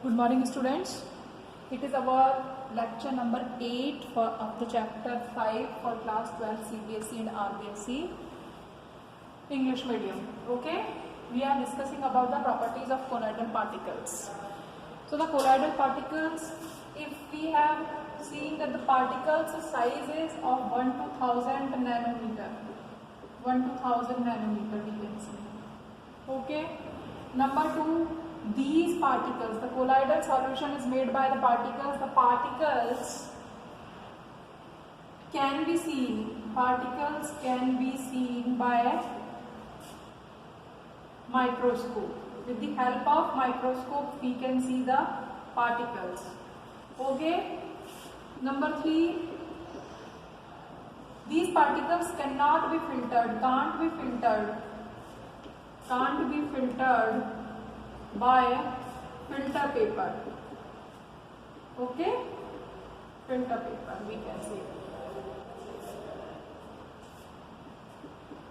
Good morning, students. It is our lecture number 8 of the chapter 5 for class 12 CBSE and RBSE English medium. Okay, we are discussing about the properties of colloidal particles. So the colloidal particles, if we have seen that the particles size is of 1 to 1000 nanometer, 1 to 1000 nanometer we can see. Okay, number 2, these particles, the colloidal solution is made by the particles. The particles can be seen by microscope. With the help of microscope we can see the particles. Okay, number 3, these particles cannot be filtered, can't be filtered by filter paper. Okay, filter paper we can say.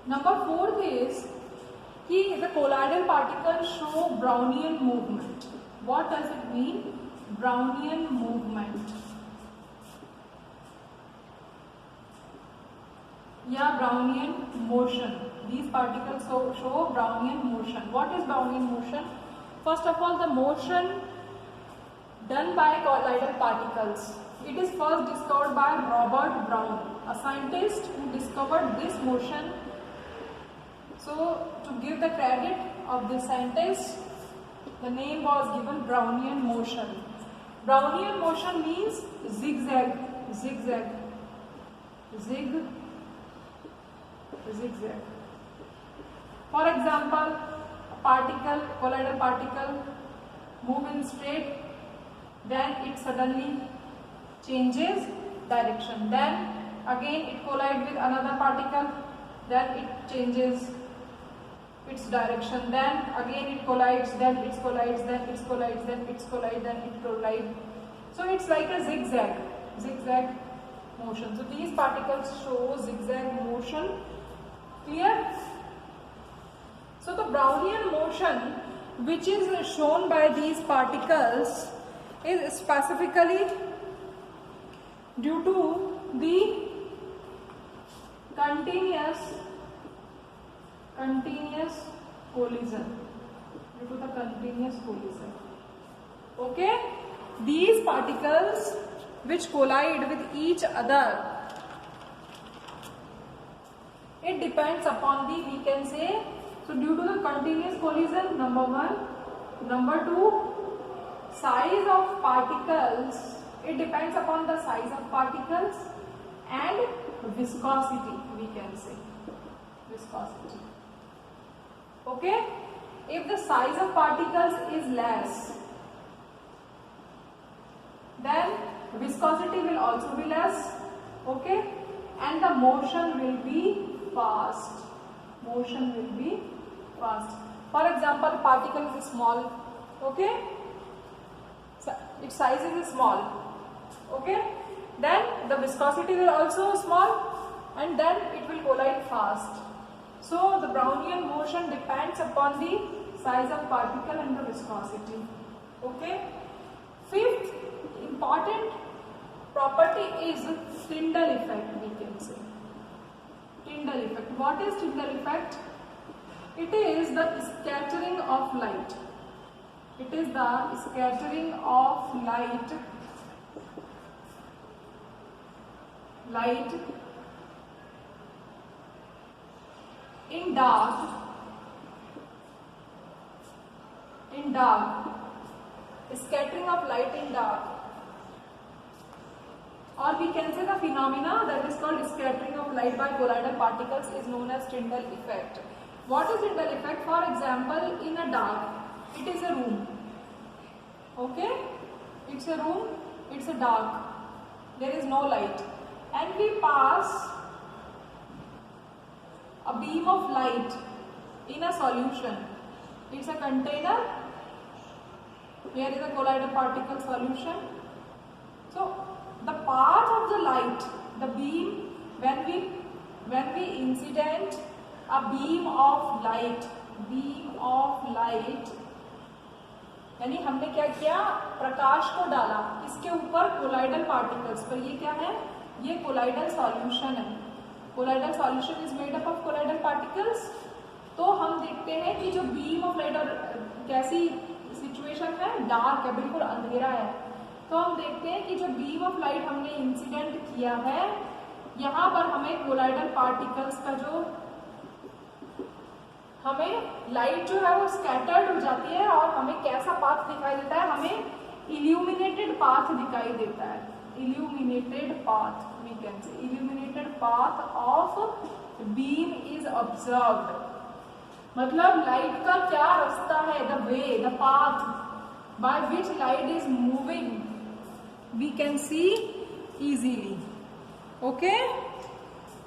Number 4 is the colloidal particles show Brownian movement. What does it mean? Brownian movement. Yeah, Brownian motion. These particles show Brownian motion. What is Brownian motion? First of all, the motion done by colloidal particles. It is first discovered by Robert Brown, a scientist who discovered this motion. So, to give the credit of this scientist, the name was given Brownian motion. Brownian motion means zigzag. For example, colloidal particle move in straight, then it suddenly changes direction, then again it collides with another particle, then it changes its direction, then again it collides, then it collides, then it collides, then it collides, then it collides. So it's like a zigzag motion. So these particles show zigzag motion. Clear? So the Brownian motion which is shown by these particles is specifically due to the continuous collision. Okay, these particles which collide with each other, it depends upon the, we can say, so due to the continuous collision, number 1, number 2, size of particles, it depends upon the size of particles, and viscosity, we can say, viscosity. Okay, if the size of particles is less, then viscosity will also be less. Okay, and the motion will be fast. For example, particle is small. Okay, so its size is small. Okay, then the viscosity will also small, and then it will collide fast. So the Brownian motion depends upon the size of particle and the viscosity. Okay. 5th important property is Tyndall effect, we can say. Tyndall effect. What is Tyndall effect? It is the scattering of light. It is the scattering of light in dark, scattering of light in dark, or we can say the phenomena that is called scattering of light by colloidal particles is known as Tyndall effect. What is Tyndall effect? For example, in a dark, it is a room. Okay, it's a room, it's a dark, there is no light, and we pass a beam of light in a solution. It's a container. Here is a colloidal particle solution. So the path of the light, the beam, when we incident a beam of light यानी हमने क्या किया, प्रकाश को डाला इसके ऊपर colloidal particles पर। ये क्या है, ये कोलाइडल सॉल्यूशन है। Colloidal solution is made up of colloidal particles. तो हम देखते हैं कि जो बीम ऑफ लाइट, और कैसी सिचुएशन है, डार्क है, बिल्कुल अंधेरा है। तो हम देखते हैं कि जो बीम ऑफ लाइट हमने इंसिडेंट किया है, यहाँ पर हमें कोलाइडल पार्टिकल्स का जो हमें लाइट जो है वो स्कैटर्ड हो जाती है और हमें कैसा पाथ दिखाई देता है, हमें इल्यूमिनेटेड पाथ दिखाई देता है। Illuminated path, we can say illuminated path of beam is observed. मतलब लाइट का क्या रास्ता है, the way, the path by which light is moving, we can see easily. Okay,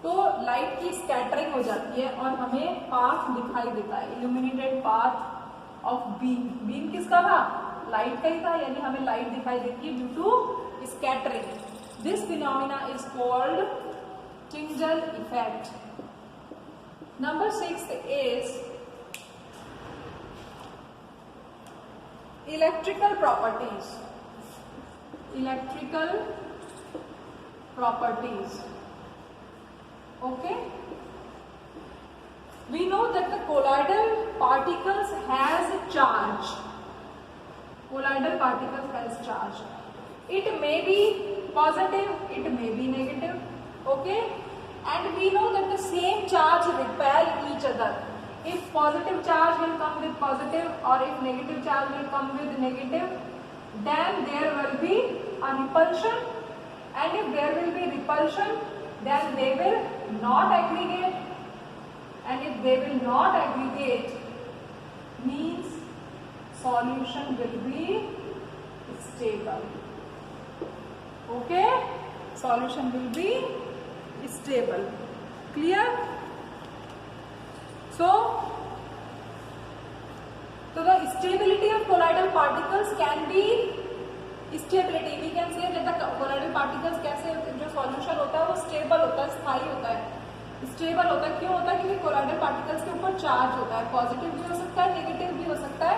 तो लाइट की स्कैटरिंग हो जाती है और हमें पाथ दिखाई देता है, illuminated path of beam. Beam किसका था, लाइट का ही था, यानी हमें लाइट दिखाई देती है due to scattering. This phenomena is called Tyndall effect. Number 6 is electrical properties. Electrical properties. Okay, we know that the colloidal particles has charge. Colloidal particles has charge. It may be positive, it may be negative. Okay, and we know that the same charge repel each other. If positive charge will come with positive, or if negative charge will come with negative, then there will be a repulsion. And if there will be repulsion, then they will not aggregate, and if they will not aggregate, means solution will be stable. Okay, solution will be stable. Clear? So the stability of colloidal particles can be stability, we can say that the colloidal particles कैसे, जो solution होता है वो stable होता है, स्थायी होता है। स्टेबल होता है क्यों होता है, क्योंकि कोलाइडल पार्टिकल्स के ऊपर चार्ज होता है, पॉजिटिव भी हो सकता है, नेगेटिव भी हो सकता है।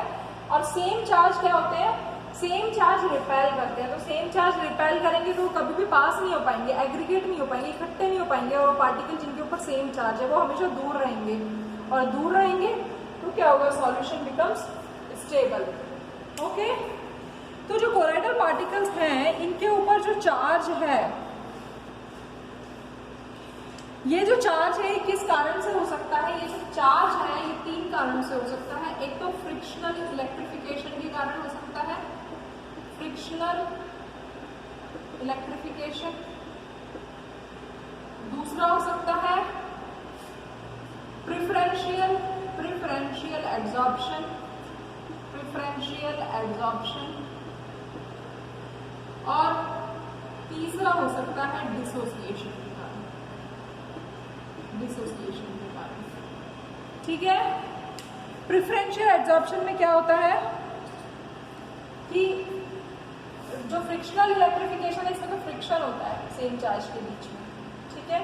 और सेम चार्ज क्या होते हैं, सेम चार्ज रिपेल करते हैं। तो सेम चार्ज रिपेल करेंगे तो कभी भी पास नहीं हो पाएंगे, एग्रीगेट नहीं हो पाएंगे, इकट्ठे नहीं हो पाएंगे, और पार्टिकल जिनके ऊपर सेम चार्ज है वो हमेशा दूर रहेंगे, और दूर रहेंगे तो क्या होगा, सॉल्यूशन बिकम्स स्टेबल। ओके, तो जो कोलाइडल पार्टिकल्स हैं इनके ऊपर जो चार्ज है, ये जो चार्ज है किस कारण से हो सकता है, ये जो चार्ज है ये 3 कारण से हो सकता है। एक तो फ्रिक्शनल इलेक्ट्रिफिकेशन के कारण हो सकता है, फ्रिक्शनल इलेक्ट्रिफिकेशन। दूसरा हो सकता है प्रिफरेंशियल एब्जॉर्प्शन, और तीसरा हो सकता है डिसोसिएशन के कारण, ठीक है। प्रिफरेंशियल एब्जॉर्प्शन में क्या होता है कि जो फ्रिक्शनल इलेक्ट्रिफिकेशन है इसमें तो फ्रिक्शन होता है सेम चार्ज के बीच में, ठीक है।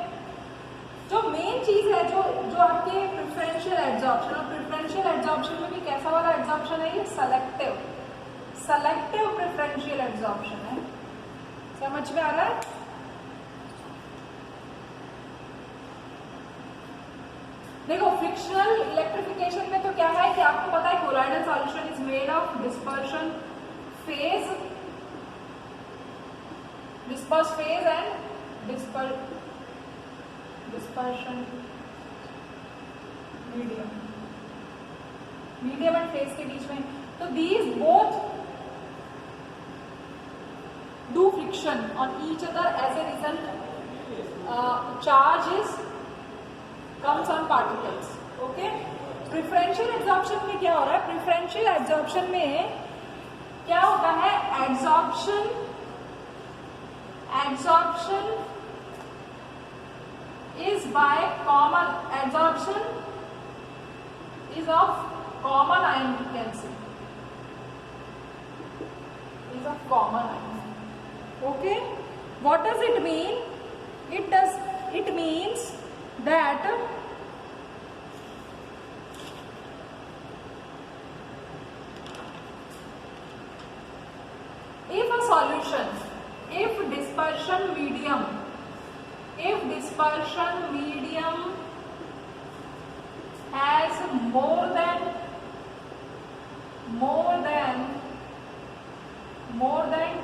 जो मेन चीज है जो आपके प्रिफरेंशियल एब्जॉर्प्शन, और प्रिफरेंशियल एब्जॉर्प्शन में भी कैसा वाला एब्जॉर्प्शन है, ये सेलेक्टिव प्रिफरेंशियल एब्जॉर्प्शन है। समझ में आ रहा है? देखो फ्रिक्शनल इलेक्ट्रिफिकेशन में तो क्या है कि आपको पता है colloidal solution is made of dispersion phase and dispersion medium and phase के बीच में। तो these both do friction on each other, as a result charges comes on particles. Okay, preferential absorption में क्या हो रहा है, प्रिफरेंशियल एब्जॉर्प्शन में क्या होता है, absorption is by common, absorption is of common ion, we can say, is of common ion. Okay, what does it mean? It means that a solution if dispersion medium has more than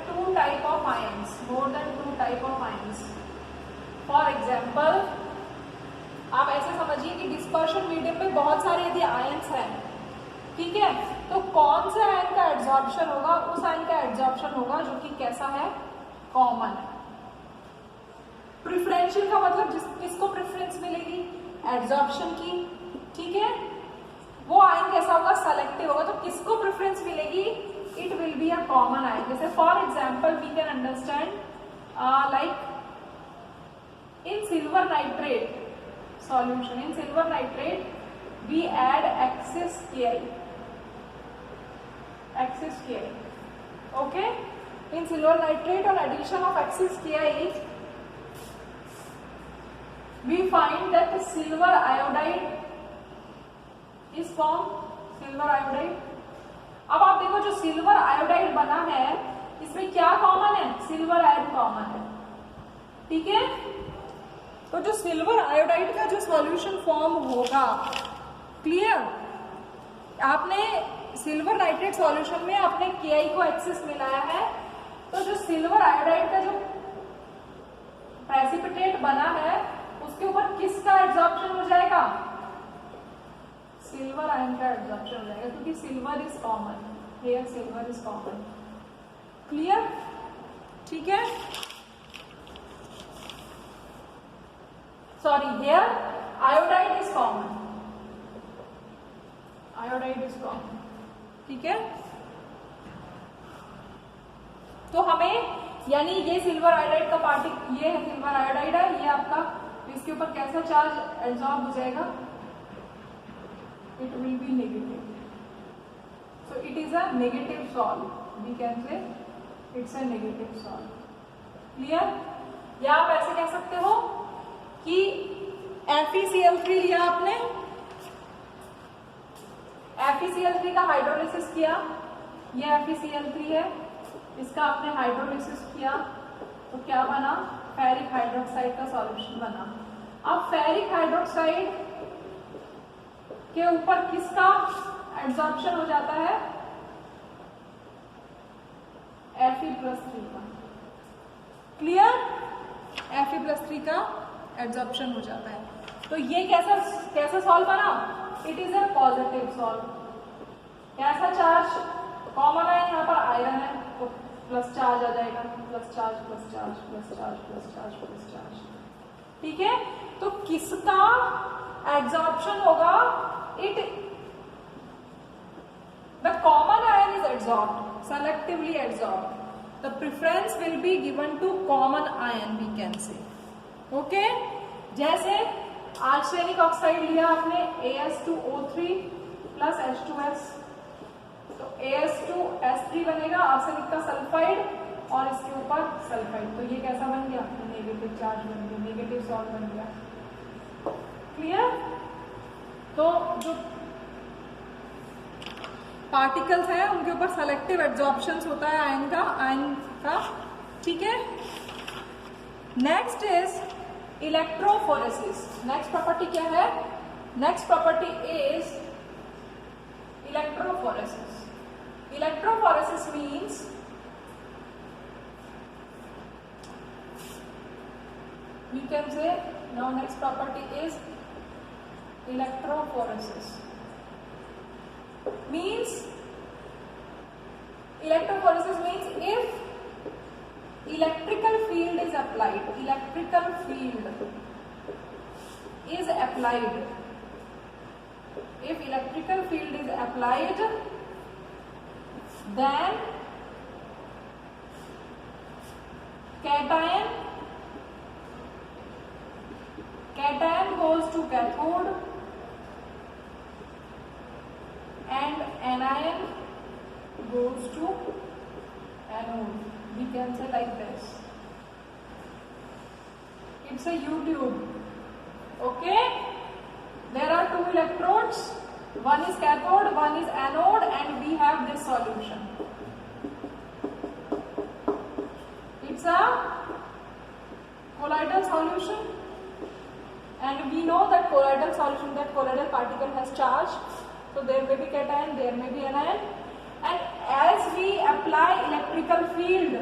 two type of ions, for example, आप ऐसे समझिए कि dispersion medium में बहुत सारे यदि ions हैं, ठीक है, तो कौन से आयन का एड्सॉर्प्शन होगा? उस आयन का एड्सॉर्प्शन होगा जो कि कैसा है, कॉमन है। प्रिफरेंशियल का मतलब किसको प्रेफरेंस मिलेगी? एड्सॉर्प्शन की, ठीक है। वो आयन कैसा होगा? सेलेक्टिव होगा। तो किसको प्रेफरेंस मिलेगी? It will be a common ion. जैसे for example we can understand like in silver nitrate solution, in silver nitrate we add excess KI, okay, in silver nitrate on addition of excess KI we find that the silver iodide is formed, silver iodide। अब आप देखो जो silver iodide बना है इसमें क्या common है? Silver ion common है, ठीक है। तो जो सिल्वर आयोडाइड का जो सॉल्यूशन फॉर्म होगा, क्लियर, आपने सिल्वर नाइट्रेट सॉल्यूशन में आपने KI को एक्सेस मिलाया है, तो जो सिल्वर आयोडाइड का जो प्रेसिपिटेट बना है उसके ऊपर किसका एब्जॉर्प्शन हो जाएगा? सिल्वर आयन का एब्जॉर्प्शन हो जाएगा, क्योंकि silver is common, here silver is common, clear, ठीक है। Sorry, here iodide is common, ठीक है। तो हमें यानी ये सिल्वर आयोडाइड का पार्टिकल, ये है सिल्वर आयोडाइड है, ये आपका, इसके ऊपर कैसा चार्ज एब्जॉर्ब हो जाएगा? It will be negative, so it is a negative sol, we can say it's a negative sol, clear. या आप ऐसे कह सकते हो कि FeCl3 लिया आपने, FeCl3 का हाइड्रोलिसिस किया, ये FeCl3 है, इसका आपने हाइड्रोलिसिस किया तो क्या बना? फेरिक हाइड्रोक्साइड का सॉल्यूशन बना। अब फेरिक हाइड्रोक्साइड के ऊपर किसका एब्जॉर्प्शन हो जाता है? Fe+3 का, क्लियर, Fe+3 का एब्जॉर्प्शन हो जाता है। तो ये कैसा सॉल्व बना? It is a positive solve. कैसा चार्ज? कॉमन है, यहाँ पर आयरन है तो प्लस चार्ज आ जाएगा, plus charge plus charge plus charge plus charge plus charge, ठीक है। तो किसका एब्जॉर्प्शन होगा? The common ion is absorbed, selectively absorbed, the preference will be given to common ion, we can say, okay। जैसे arsenic oxide लिया आपने, As2O3 plus H2S, तो As2S3 बनेगा, आर्सेनिक का सल्फाइड और इसके ऊपर सल्फाइड, तो ये कैसा बन गया? नेगेटिव चार्ज बन गया, नेगेटिव सॉल्व बन गया, क्लियर। तो जो पार्टिकल्स हैं उनके ऊपर सेलेक्टिव एब्जॉर्प्शन होता है आयन का, ठीक है। Next is electrophoresis. Next property क्या है? Next property is electrophoresis. Electrophoresis means we can say now next property is electrophoresis means if electrical field is applied, if electrical field is applied then cation goes to cathode and anion goes to anode. We can say like this. It's a U-tube. Okay? There are two electrodes. One is cathode, one is anode, and we have this solution. solution, and we know that colloidal solution, that colloidal particle has charge, so there may be cation, there may be anion, and as we apply electrical field,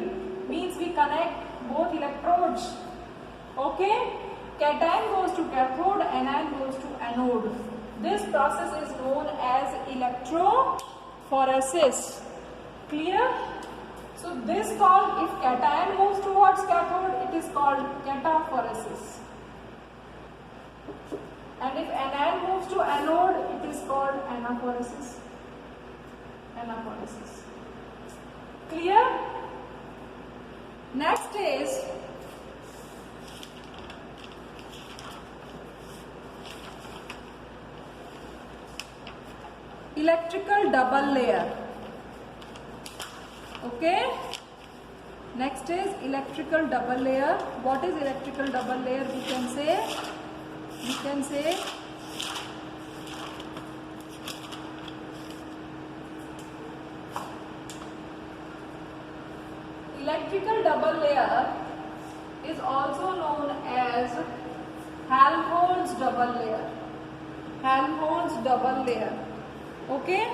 means we connect both electrodes, okay, cation goes to cathode, anion goes to anode. This process is known as electrophoresis. Clear? So this called, if cation moves towards cathode, it is called cataphoresis, and if anion moves to anode, it is called anaphoresis. Anaphoresis. Clear? Next is electrical double layer. Okay, next is electrical double layer. What is electrical double layer? We can say electrical double layer is also known as Helmholtz double layer. Helmholtz double layer. Okay.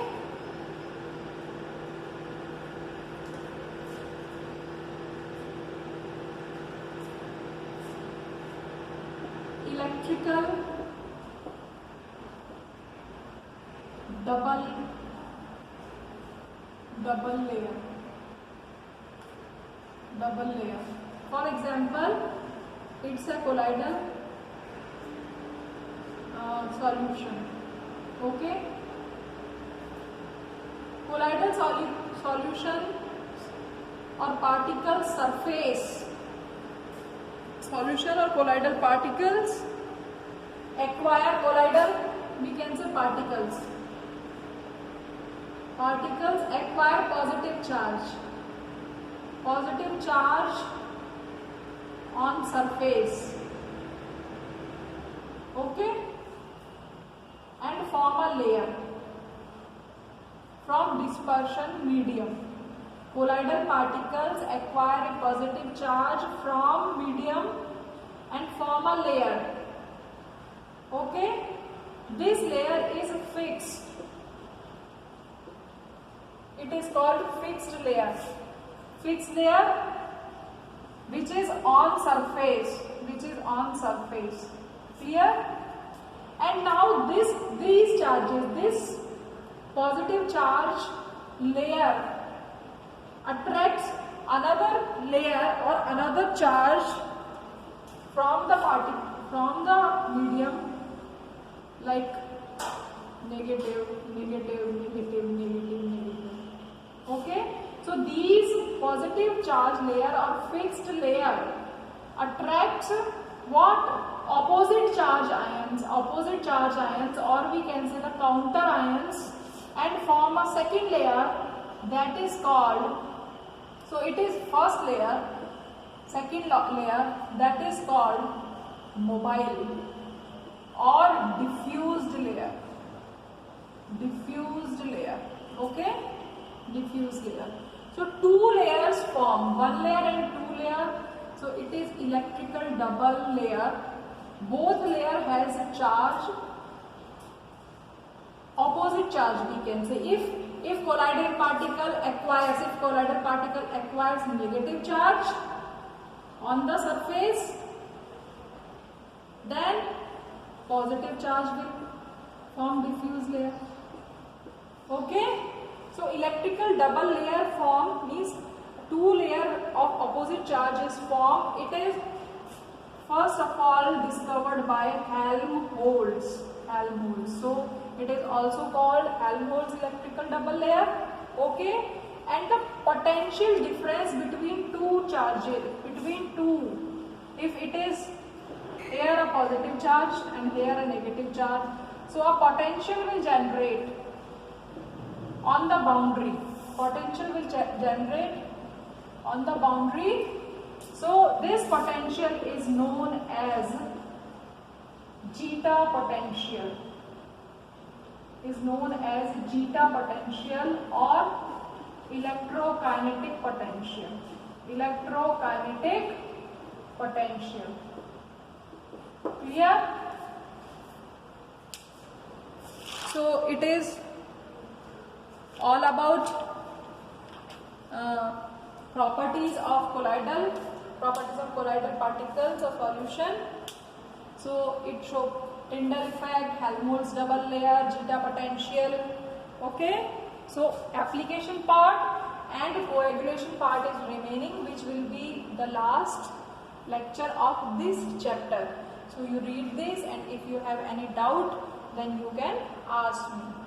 Electrical double layer. For example, it's a colloidal solution. Okay. Colloidal solution or particle surface. Solution or colloidal particles acquire colloidal, we can say particles. Particles acquire positive charge on surface, okay, and form a layer from dispersion medium. Colloidal particles acquire a positive charge from medium and form a layer. Okay, this layer is fixed. It is called fixed layer. Fixed layer which is on surface. Clear? And now these charges, this positive charge layer attracts another layer or another charge from the medium, like negative. Okay, so these positive charge layer or fixed layer attracts what? Opposite charge ions, or we can say the counter ions, and form a second layer that is called, so it is first layer, second layer, that is called mobile or diffused layer. Okay, diffused layer. So two layers form, one layer and two layer. So it is electrical double layer. Both layer has a charge, opposite charge we can say. If colloidal particle acquires negative charge on the surface, then positive charge will form diffuse layer. Okay, so electrical double layer form means two layer of opposite charges form. It is first of all discovered by Helmholtz. So it is also called Helmholtz electrical double layer. Okay, and the potential difference between two charges, if it is here a positive charge and here a negative charge, so a potential will generate on the boundary. So this potential is known as zeta potential. Or electrokinetic potential. Clear? So it is all about properties of colloidal particles of solution. So it show Tyndall effect, Helmholtz double layer, zeta potential. Okay, so application part and coagulation part is remaining, which will be the last lecture of this chapter. So you read this, and if you have any doubt, then you can ask me.